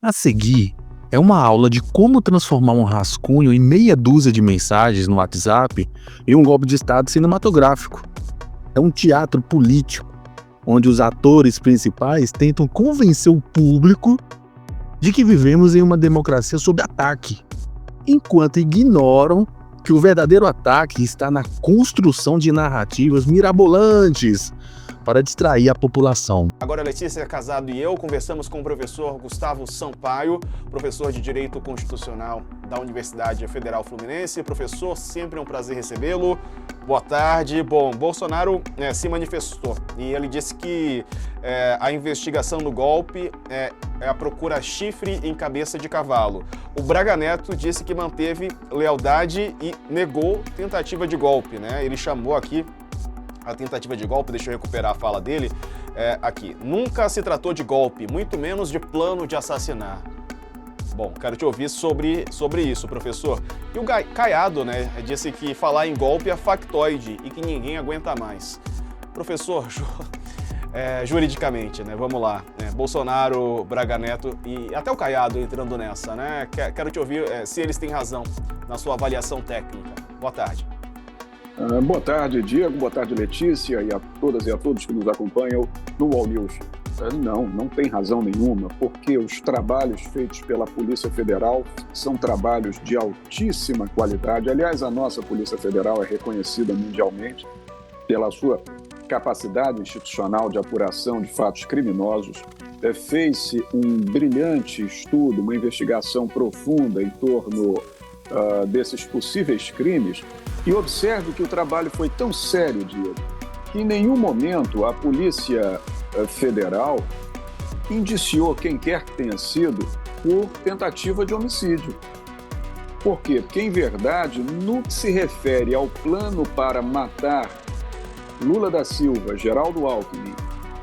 A seguir, é uma aula de como transformar um rascunho em meia dúzia de mensagens no WhatsApp em um golpe de Estado cinematográfico. É um teatro político, onde os atores principais tentam convencer o público de que vivemos em uma democracia sob ataque, enquanto ignoram que o verdadeiro ataque está na construção de narrativas mirabolantes para distrair a população. Agora, Letícia Casado e eu conversamos com o professor Gustavo Sampaio, professor de Direito Constitucional da Universidade Federal Fluminense. Professor, sempre é um prazer recebê-lo. Boa tarde. Bom, Bolsonaro se manifestou e ele disse que a investigação do golpe é a procura chifre em cabeça de cavalo. O Braga Neto disse que manteve lealdade e negou tentativa de golpe, né? Ele chamou aqui a tentativa de golpe, deixa eu recuperar a fala dele, aqui. Nunca se tratou de golpe, muito menos de plano de assassinar. Bom, quero te ouvir sobre isso, professor. E o Caiado, né, disse que falar em golpe é factoide e que ninguém aguenta mais. Professor, juridicamente, né, vamos lá. Bolsonaro, Braga Neto e até o Caiado entrando nessa, né? Quero te ouvir se eles têm razão na sua avaliação técnica. Boa tarde. Boa tarde, Diego. Boa tarde, Letícia, e a todas e a todos que nos acompanham no All News. Não tem razão nenhuma, porque os trabalhos feitos pela Polícia Federal são trabalhos de altíssima qualidade. Aliás, a nossa Polícia Federal é reconhecida mundialmente pela sua capacidade institucional de apuração de fatos criminosos. Fez-se um brilhante estudo, uma investigação profunda em torno desses possíveis crimes. E observe que o trabalho foi tão sério, Diego, que em nenhum momento a Polícia Federal indiciou quem quer que tenha sido por tentativa de homicídio. Por quê? Porque, em verdade, no que se refere ao plano para matar Lula da Silva, Geraldo Alckmin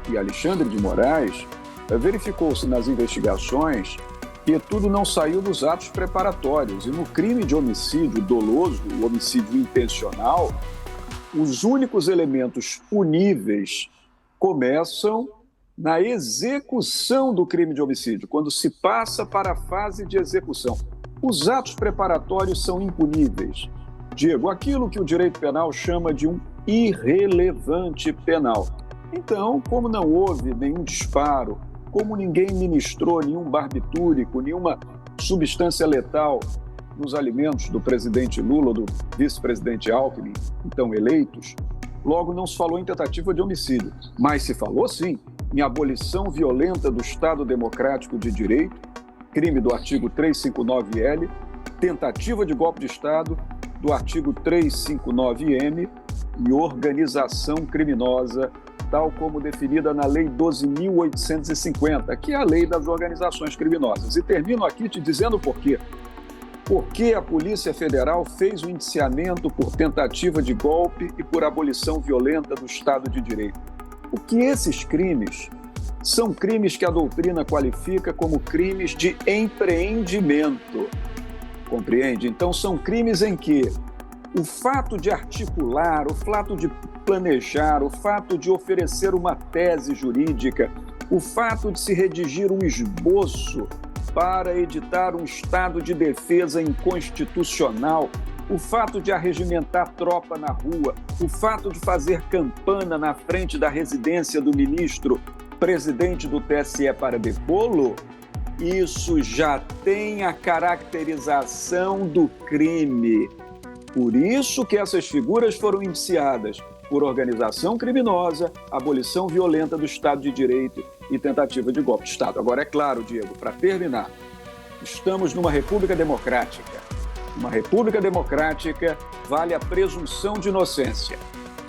e Alexandre de Moraes, verificou-se nas investigações que tudo não saiu dos atos preparatórios. E no crime de homicídio doloso, o homicídio intencional, os únicos elementos puníveis começam na execução do crime de homicídio, quando se passa para a fase de execução. Os atos preparatórios são impuníveis. Diego, aquilo que o direito penal chama de um irrelevante penal. Então, como não houve nenhum disparo, como ninguém ministrou nenhum barbitúrico, nenhuma substância letal nos alimentos do presidente Lula ou do vice-presidente Alckmin, então eleitos, logo não se falou em tentativa de homicídio. Mas se falou, sim, em abolição violenta do Estado Democrático de Direito, crime do artigo 359-L, tentativa de golpe de Estado do artigo 359-M e organização criminosa, tal como definida na Lei 12.850, que é a lei das organizações criminosas. E termino aqui te dizendo por quê. Porque a Polícia Federal fez o indiciamento por tentativa de golpe e por abolição violenta do Estado de Direito. Porque esses crimes são crimes que a doutrina qualifica como crimes de empreendimento. Compreende? Então, são crimes em que o fato de articular, o fato de planejar, o fato de oferecer uma tese jurídica, o fato de se redigir um esboço para editar um estado de defesa inconstitucional, o fato de arregimentar tropa na rua, o fato de fazer campana na frente da residência do ministro presidente do TSE para depô-lo, isso já tem a caracterização do crime. Por isso que essas figuras foram indiciadas por organização criminosa, abolição violenta do Estado de Direito e tentativa de golpe de Estado. Agora, é claro, Diego, para terminar, estamos numa república democrática. Uma república democrática vale a presunção de inocência.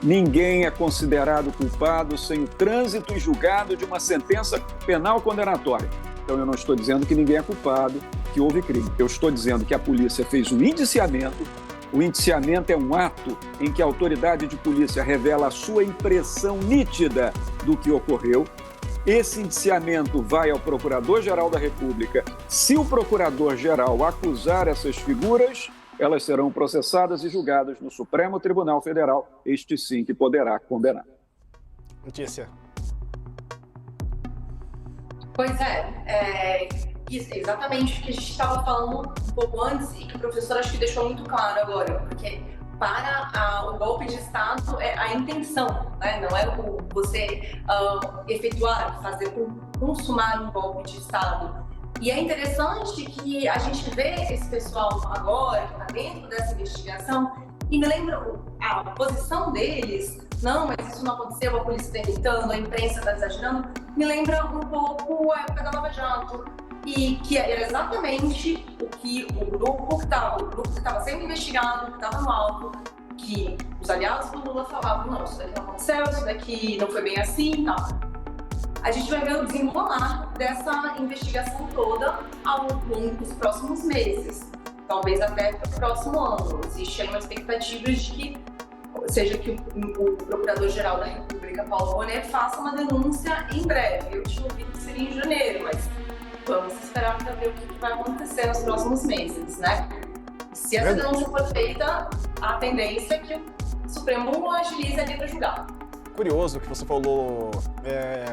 Ninguém é considerado culpado sem o trânsito e julgado de uma sentença penal condenatória. Então, eu não estou dizendo que ninguém é culpado, que houve crime. Eu estou dizendo que a polícia fez um indiciamento. O indiciamento é um ato em que a autoridade de polícia revela a sua impressão nítida do que ocorreu. Esse indiciamento vai ao Procurador-Geral da República. Se o Procurador-Geral acusar essas figuras, elas serão processadas e julgadas no Supremo Tribunal Federal, este sim que poderá condenar. Notícia. Pois é, Isso, exatamente o que a gente estava falando um pouco antes e que o professor acho que deixou muito claro agora, porque para o golpe de Estado é a intenção, né? Não é você efetuar, fazer, consumar um golpe de Estado. E é interessante que a gente vê esse pessoal agora, que está dentro dessa investigação, e me lembra a posição deles, não, mas isso não aconteceu, a polícia está inventando, a imprensa está exagerando, me lembra um pouco a época da Lava Jato, e que era exatamente o que o grupo que estava sendo investigado, que estava no alto, que os aliados do Lula falavam, não, isso daqui não aconteceu, isso daqui não foi bem assim e tal. A gente vai ver o desenrolar dessa investigação toda ao longo dos próximos meses, talvez até para o próximo ano. Existe aí uma expectativa de que o Procurador-Geral da República, Paulo Bonet, faça uma denúncia em breve. Eu tinha ouvido que seria em janeiro, mas vamos esperar para ver o que vai acontecer nos próximos meses, né? Se essa denúncia for feita, a tendência é que o Supremo agilize ali para julgar. Curioso que você falou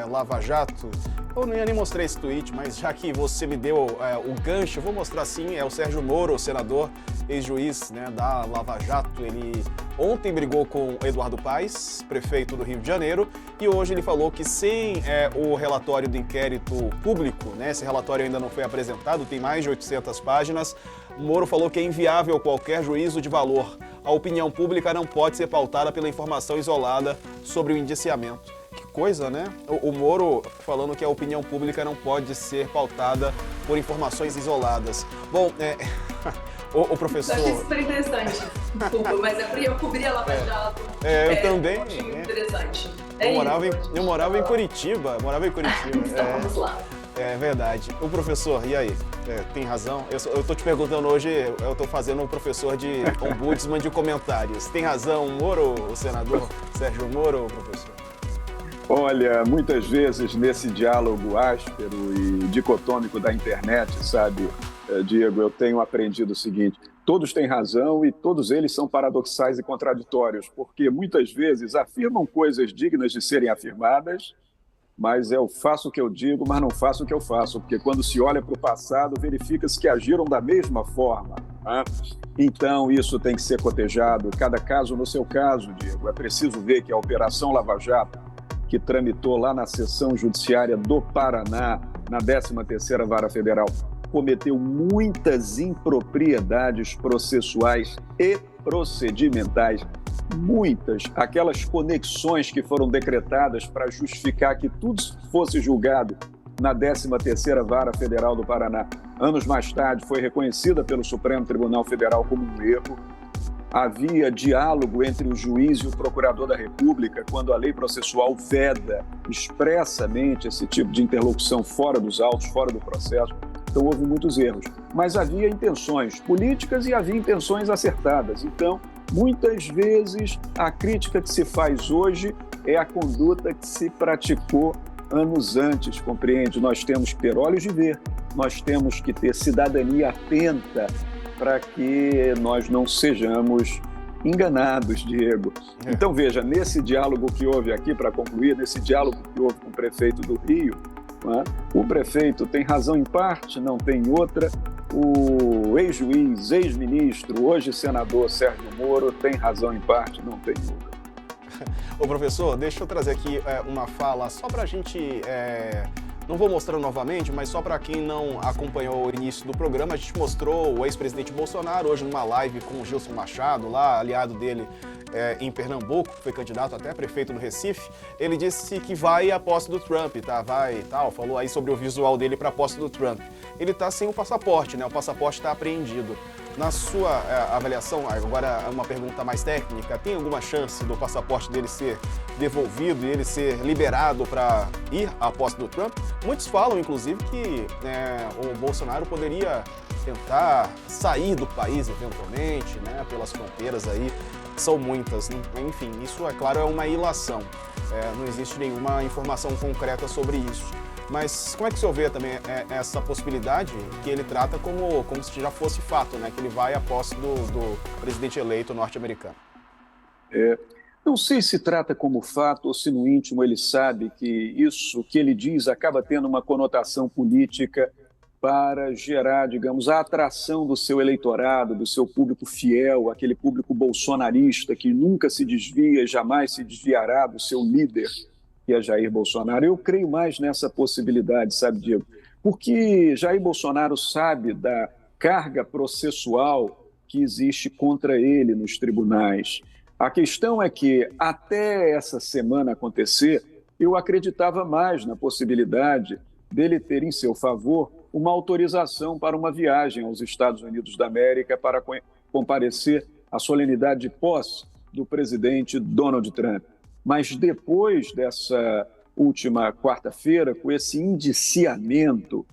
Lava Jato. Eu nem mostrei esse tweet, mas já que você me deu o gancho, eu vou mostrar sim. É o Sérgio Moro, senador, ex-juiz, né, da Lava Jato. Ele ontem brigou com Eduardo Paes, prefeito do Rio de Janeiro, e hoje ele falou que sem o relatório do inquérito público, né, esse relatório ainda não foi apresentado, tem mais de 800 páginas, Moro falou que é inviável qualquer juízo de valor. A opinião pública não pode ser pautada pela informação isolada sobre o indiciamento. Que coisa, né? O Moro falando que a opinião pública não pode ser pautada por informações isoladas. Bom, o professor... Eu achei super interessante, desculpa, mas é porque eu cobri a Lava Jato. Eu também. Eu achei muito interessante. Eu morava em Curitiba. Então vamos lá. É verdade. O professor, e aí? Tem razão? Eu tô te perguntando hoje, eu tô fazendo um professor de ombudsman de comentários. Tem razão o Moro, o senador Sérgio Moro, professor? Olha, muitas vezes nesse diálogo áspero e dicotômico da internet, sabe, Diego, eu tenho aprendido o seguinte: todos têm razão e todos eles são paradoxais e contraditórios, porque muitas vezes afirmam coisas dignas de serem afirmadas, mas eu faço o que eu digo, mas não faço o que eu faço, porque quando se olha para o passado, verifica-se que agiram da mesma forma, né? Então, isso tem que ser cotejado, cada caso no seu caso, Diego. É preciso ver que a Operação Lava Jato, que tramitou lá na seção judiciária do Paraná, na 13ª Vara Federal, cometeu muitas impropriedades processuais e procedimentais, muitas, aquelas conexões que foram decretadas para justificar que tudo fosse julgado na 13ª Vara Federal do Paraná. Anos mais tarde foi reconhecida pelo Supremo Tribunal Federal como um erro. Havia diálogo entre o juiz e o procurador da República quando a lei processual veda expressamente esse tipo de interlocução fora dos autos, fora do processo. Então houve muitos erros. Mas havia intenções políticas e havia intenções acertadas. Então, muitas vezes, a crítica que se faz hoje é a conduta que se praticou anos antes, compreende? Nós temos que ter olhos de ver, nós temos que ter cidadania atenta para que nós não sejamos enganados, Diego. Então, veja, nesse diálogo que houve aqui, para concluir, nesse diálogo que houve com o prefeito do Rio, né, o prefeito tem razão em parte, não tem outra. O ex-juiz, ex-ministro, hoje senador Sérgio Moro tem razão em parte, não tem outra. Ô professor, deixa eu trazer aqui uma fala só para a gente... Não vou mostrar novamente, mas só para quem não acompanhou o início do programa, a gente mostrou o ex-presidente Bolsonaro hoje numa live com o Gilson Machado, lá, aliado dele em Pernambuco, que foi candidato até prefeito do Recife. Ele disse que vai à posse do Trump, tá? Vai e tal, falou aí sobre o visual dele para a posse do Trump. Ele tá sem o passaporte, né? O passaporte está apreendido. Na sua avaliação, agora uma pergunta mais técnica, tem alguma chance do passaporte dele ser devolvido e ele ser liberado para ir à posse do Trump? Muitos falam, inclusive, que o Bolsonaro poderia tentar sair do país eventualmente, né, pelas fronteiras aí, são muitas, né? Enfim, isso, é claro, é uma ilação. Não existe nenhuma informação concreta sobre isso. Mas como é que o senhor vê também essa possibilidade que ele trata como se já fosse fato, né? Que ele vai à posse do presidente eleito norte-americano? Não sei se trata como fato ou se no íntimo ele sabe que isso que ele diz acaba tendo uma conotação política para gerar, digamos, a atração do seu eleitorado, do seu público fiel, aquele público bolsonarista que nunca se desvia, jamais se desviará do seu líder, que é Jair Bolsonaro. Eu creio mais nessa possibilidade, sabe, Diego? Porque Jair Bolsonaro sabe da carga processual que existe contra ele nos tribunais. A questão é que, até essa semana acontecer, eu acreditava mais na possibilidade dele ter em seu favor uma autorização para uma viagem aos Estados Unidos da América para comparecer à solenidade de posse do presidente Donald Trump. Mas depois dessa última quarta-feira, com esse indiciamento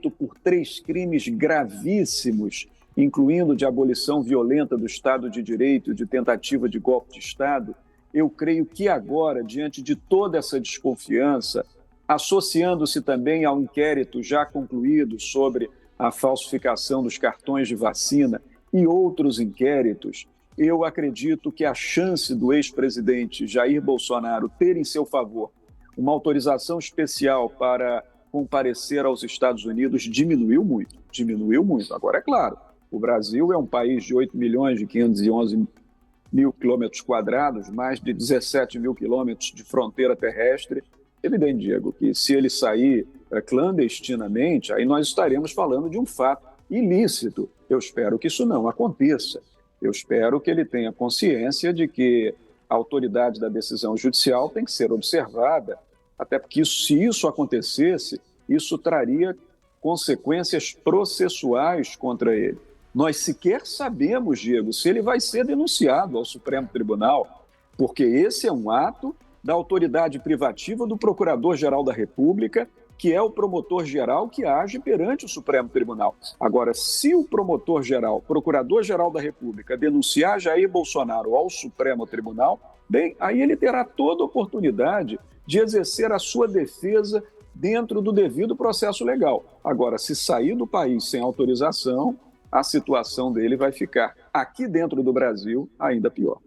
por 3 crimes gravíssimos, incluindo de abolição violenta do Estado de Direito e de tentativa de golpe de Estado, eu creio que agora, diante de toda essa desconfiança, associando-se também ao inquérito já concluído sobre a falsificação dos cartões de vacina e outros inquéritos, eu acredito que a chance do ex-presidente Jair Bolsonaro ter em seu favor uma autorização especial para comparecer aos Estados Unidos diminuiu muito. Agora, é claro, o Brasil é um país de 8.511.000 quilômetros quadrados, mais de 17 mil quilômetros de fronteira terrestre. Evidente, Diego, que se ele sair clandestinamente, aí nós estaremos falando de um fato ilícito. Eu espero que isso não aconteça. Eu espero que ele tenha consciência de que a autoridade da decisão judicial tem que ser observada, até porque se isso acontecesse, isso traria consequências processuais contra ele. Nós sequer sabemos, Diego, se ele vai ser denunciado ao Supremo Tribunal, porque esse é um ato da autoridade privativa do Procurador-Geral da República, que é o promotor-geral que age perante o Supremo Tribunal. Agora, se o promotor-geral, Procurador-Geral da República, denunciar Jair Bolsonaro ao Supremo Tribunal, bem, aí ele terá toda a oportunidade de exercer a sua defesa dentro do devido processo legal. Agora, se sair do país sem autorização, a situação dele vai ficar, aqui dentro do Brasil, ainda pior.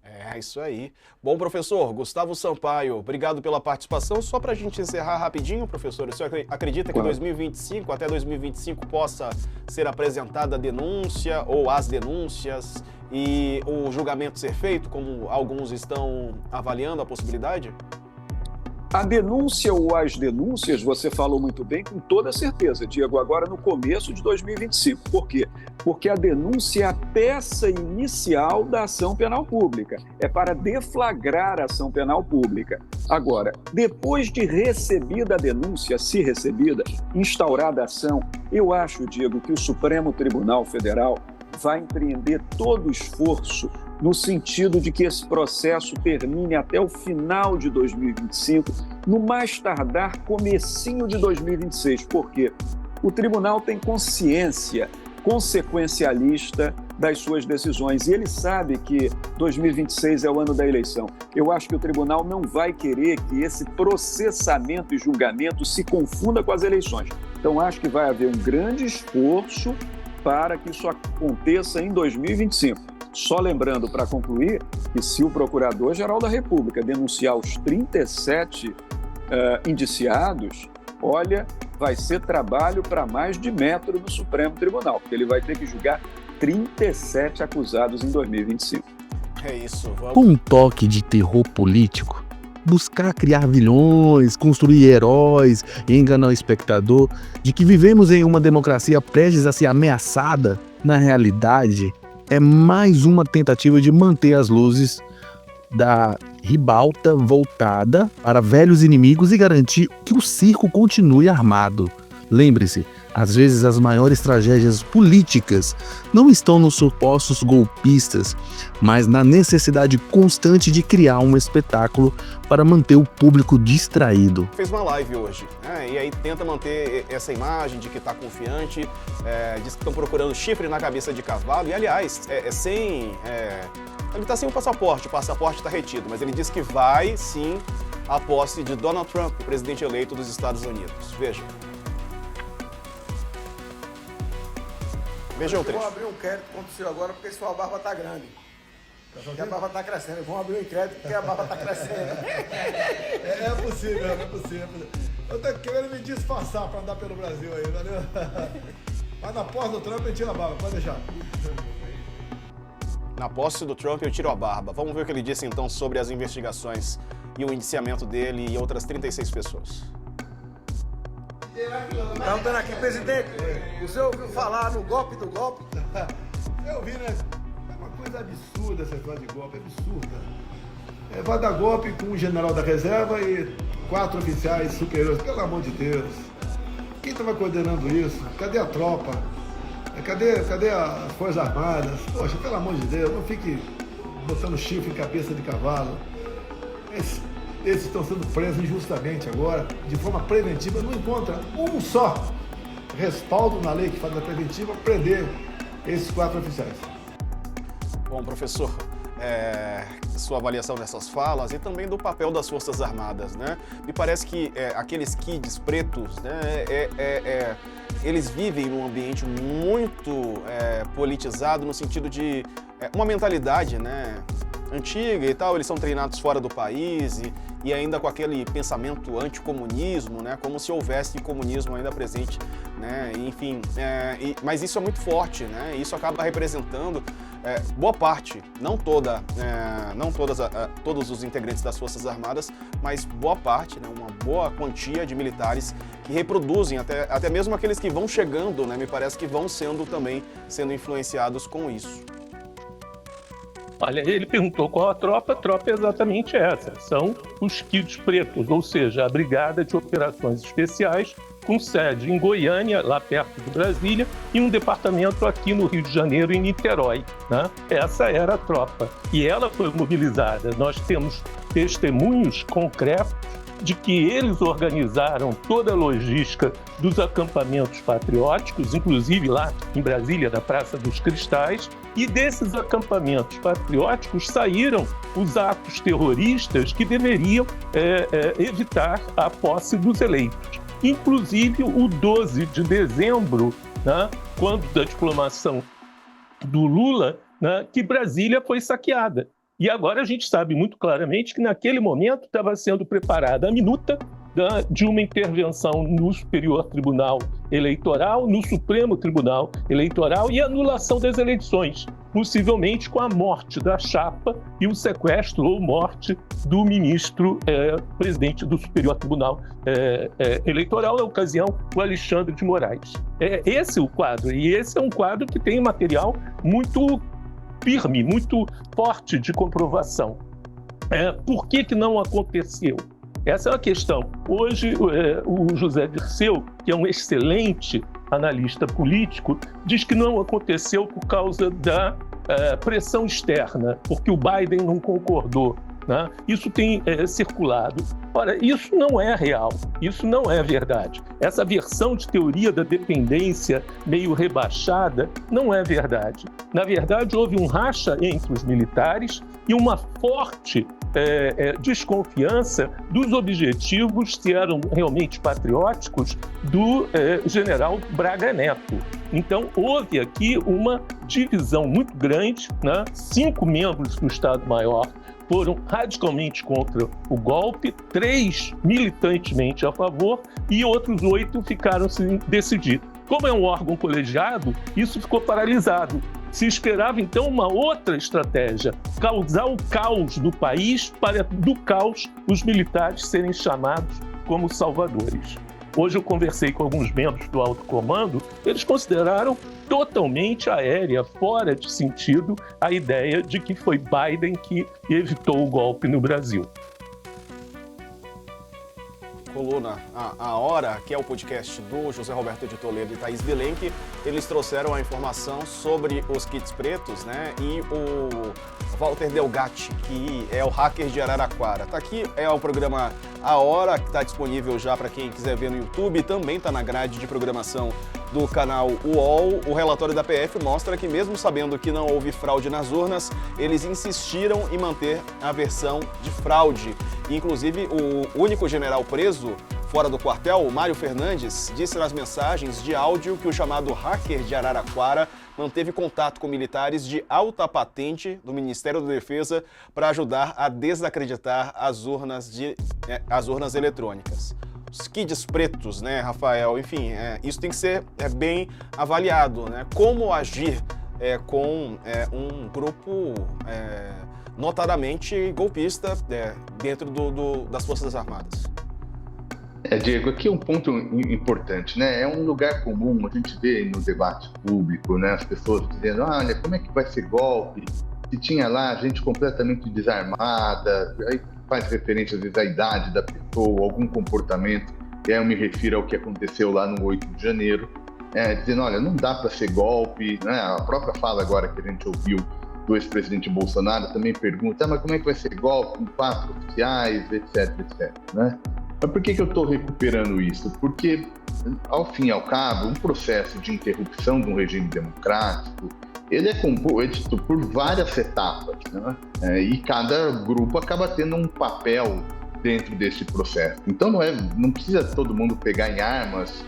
É isso aí. Bom, professor Gustavo Sampaio, obrigado pela participação. Só para a gente encerrar rapidinho, professor, o senhor acredita que até 2025 possa ser apresentada a denúncia ou as denúncias e o julgamento ser feito, como alguns estão avaliando a possibilidade? A denúncia ou as denúncias, você falou muito bem, com toda certeza, Diego, agora no começo de 2025. Por quê? Porque a denúncia é a peça inicial da ação penal pública. É para deflagrar a ação penal pública. Agora, depois de recebida a denúncia, se recebida, instaurada a ação, eu acho, Diego, que o Supremo Tribunal Federal vai empreender todo o esforço no sentido de que esse processo termine até o final de 2025, no mais tardar comecinho de 2026. Por quê? O tribunal tem consciência consequencialista das suas decisões e ele sabe que 2026 é o ano da eleição. Eu acho que o tribunal não vai querer que esse processamento e julgamento se confunda com as eleições. Então, acho que vai haver um grande esforço para que isso aconteça em 2025. Só lembrando, para concluir, que se o Procurador-Geral da República denunciar os 37 indiciados, olha, vai ser trabalho para mais de metro no Supremo Tribunal, porque ele vai ter que julgar 37 acusados em 2025. É isso, vamos... Com um toque de terror político, buscar criar vilões, construir heróis e enganar o espectador de que vivemos em uma democracia prestes a ser ameaçada, na realidade, é mais uma tentativa de manter as luzes da ribalta voltada para velhos inimigos e garantir que o circo continue armado. Lembre-se, às vezes as maiores tragédias políticas não estão nos supostos golpistas, mas na necessidade constante de criar um espetáculo para manter o público distraído. Fez uma live hoje, né? E aí tenta manter essa imagem de que está confiante, diz que estão procurando chifre na cabeça de cavalo, e aliás, ele está sem o passaporte está retido, mas ele diz que vai sim à posse de Donald Trump, o presidente eleito dos Estados Unidos. Veja. Veja o trecho. Vamos abrir um crédito contra o senhor agora porque sua barba está grande. Porque a barba está crescendo. Vamos abrir um crédito porque a barba está crescendo. É possível. Eu tô querendo me disfarçar pra andar pelo Brasil aí, valeu? Mas na posse do Trump eu tiro a barba, pode deixar. Na posse do Trump eu tiro a barba. Vamos ver o que ele disse então sobre as investigações e o indiciamento dele e outras 36 pessoas. Estamos dando aqui, presidente. O senhor ouviu falar no golpe do golpe? Eu vi, né? É uma coisa absurda essa história de golpe, absurda. Vai dar golpe com um general da reserva e 4 oficiais superiores, pelo amor de Deus. Quem estava coordenando isso? Cadê a tropa? Cadê as Forças Armadas? Poxa, pelo amor de Deus, não fique botando chifre em cabeça de cavalo. Esses estão sendo presos injustamente agora, de forma preventiva, não encontra um só respaldo na lei que faz a preventiva prender esses 4 oficiais. Bom, professor, sua avaliação dessas falas e também do papel das Forças Armadas, né? Me parece que aqueles kids pretos, né, eles vivem num ambiente muito politizado, no sentido de uma mentalidade, né, antiga e tal, eles são treinados fora do país e ainda com aquele pensamento anticomunismo, né, como se houvesse comunismo ainda presente, né, enfim, mas isso é muito forte, né, isso acaba representando boa parte, não todos os integrantes das Forças Armadas, mas boa parte, né, uma boa quantia de militares que reproduzem, até mesmo aqueles que vão chegando, né, me parece que vão sendo influenciados com isso. Olha, ele perguntou qual a tropa é exatamente essa, são os kids pretos, ou seja, a Brigada de Operações Especiais, com sede em Goiânia, lá perto de Brasília, e um departamento aqui no Rio de Janeiro, em Niterói, né? Essa era a tropa, e ela foi mobilizada. Nós temos testemunhos concretos de que eles organizaram toda a logística dos acampamentos patrióticos, inclusive lá em Brasília, na Praça dos Cristais, e desses acampamentos patrióticos saíram os atos terroristas que deveriam evitar a posse dos eleitos. Inclusive o 12 de dezembro, né, quando da diplomação do Lula, né, que Brasília foi saqueada. E agora a gente sabe muito claramente que naquele momento estava sendo preparada a minuta de uma intervenção no Superior Tribunal Eleitoral, no Supremo Tribunal Eleitoral e anulação das eleições, possivelmente com a morte da chapa e o sequestro ou morte do ministro presidente do Superior Tribunal Eleitoral, na ocasião, o Alexandre de Moraes. Esse é o quadro, e esse é um quadro que tem material muito firme, muito forte de comprovação. Por que não aconteceu? Essa é a questão. Hoje, o José Dirceu, que é um excelente analista político, diz que não aconteceu por causa da pressão externa, porque o Biden não concordou, né? Isso tem circulado. Ora, isso não é real, isso não é verdade. Essa versão de teoria da dependência meio rebaixada não é verdade. Na verdade, houve um racha entre os militares e uma forte desconfiança dos objetivos, se eram realmente patrióticos, do general Braga Neto. Então, houve aqui uma divisão muito grande, né? 5 membros do Estado-Maior foram radicalmente contra o golpe, 3 militantemente a favor e outros 8 ficaram sem decidir. Como é um órgão colegiado, isso ficou paralisado. Se esperava, então, uma outra estratégia, causar o caos do país para, do caos, os militares serem chamados como salvadores. Hoje eu conversei com alguns membros do alto comando, eles consideraram totalmente aérea, fora de sentido, a ideia de que foi Biden que evitou o golpe no Brasil. Coluna A Hora, que é o podcast do José Roberto de Toledo e Thaís Bilenque, eles trouxeram a informação sobre os kits pretos, né? E o Walter Delgatti, que é o hacker de Araraquara. Tá aqui, é o programa A Hora, que está disponível já para quem quiser ver no YouTube, também está na grade de programação do canal UOL. O relatório da PF mostra que, mesmo sabendo que não houve fraude nas urnas, eles insistiram em manter a versão de fraude. Inclusive, o único general preso fora do quartel, o Mário Fernandes, disse nas mensagens de áudio que o chamado hacker de Araraquara manteve contato com militares de alta patente do Ministério da Defesa para ajudar a desacreditar as urnas eletrônicas. os kids pretos, né, Rafael? Enfim, isso tem que ser bem avaliado, né? Como agir com um grupo notadamente golpista dentro das Forças Armadas. Diego, aqui é um ponto importante, né? É um lugar comum, a gente vê no debate público, né? As pessoas dizendo, olha, como é que vai ser golpe? Se tinha lá gente completamente desarmada, aí faz referência às vezes à idade da pessoa, algum comportamento, e aí eu me refiro ao que aconteceu lá no 8 de janeiro, dizendo, olha, não dá para ser golpe, né? A própria fala agora que a gente ouviu do ex-presidente Bolsonaro também pergunta, mas como é que vai ser golpe com 4 oficiais, etc, né? Mas por que eu estou recuperando isso? Porque, ao fim e ao cabo, um processo de interrupção de um regime democrático, ele é composto por várias etapas, né? E cada grupo acaba tendo um papel dentro desse processo. Então não precisa todo mundo pegar em armas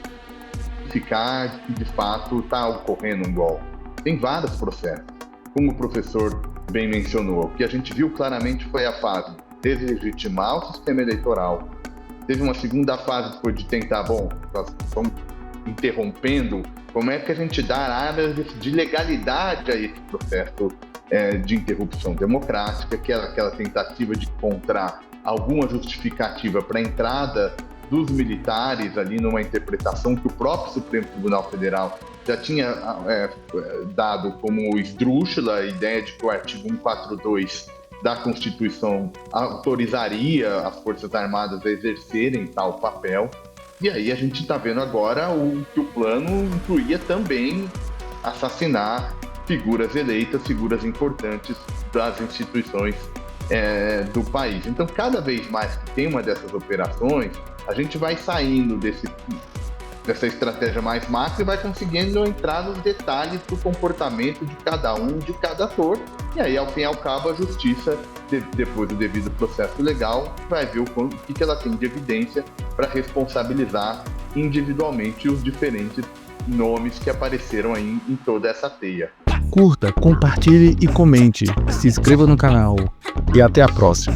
e ficar que de fato está ocorrendo um golpe. Tem vários processos. Como o professor bem mencionou, o que a gente viu claramente foi a fase de deslegitimar o sistema eleitoral. Teve uma segunda fase depois de tentar, nós estamos interrompendo, como é que a gente dá armas de legalidade a esse processo de interrupção democrática, que é aquela tentativa de encontrar alguma justificativa para a entrada dos militares ali numa interpretação que o próprio Supremo Tribunal Federal já tinha dado como esdrúxula, a ideia de que o artigo 142 da Constituição autorizaria as Forças Armadas a exercerem tal papel. E aí a gente está vendo agora que o plano incluía também assassinar figuras eleitas, figuras importantes das instituições do país. Então, cada vez mais que tem uma dessas operações, a gente vai saindo dessa estratégia mais macro e vai conseguindo entrar nos detalhes do comportamento de cada um, de cada ator. E aí, ao fim e ao cabo, a justiça, depois do devido processo legal, vai ver o que ela tem de evidência para responsabilizar individualmente os diferentes nomes que apareceram aí em toda essa teia. Curta, compartilhe e comente. Se inscreva no canal. E até a próxima.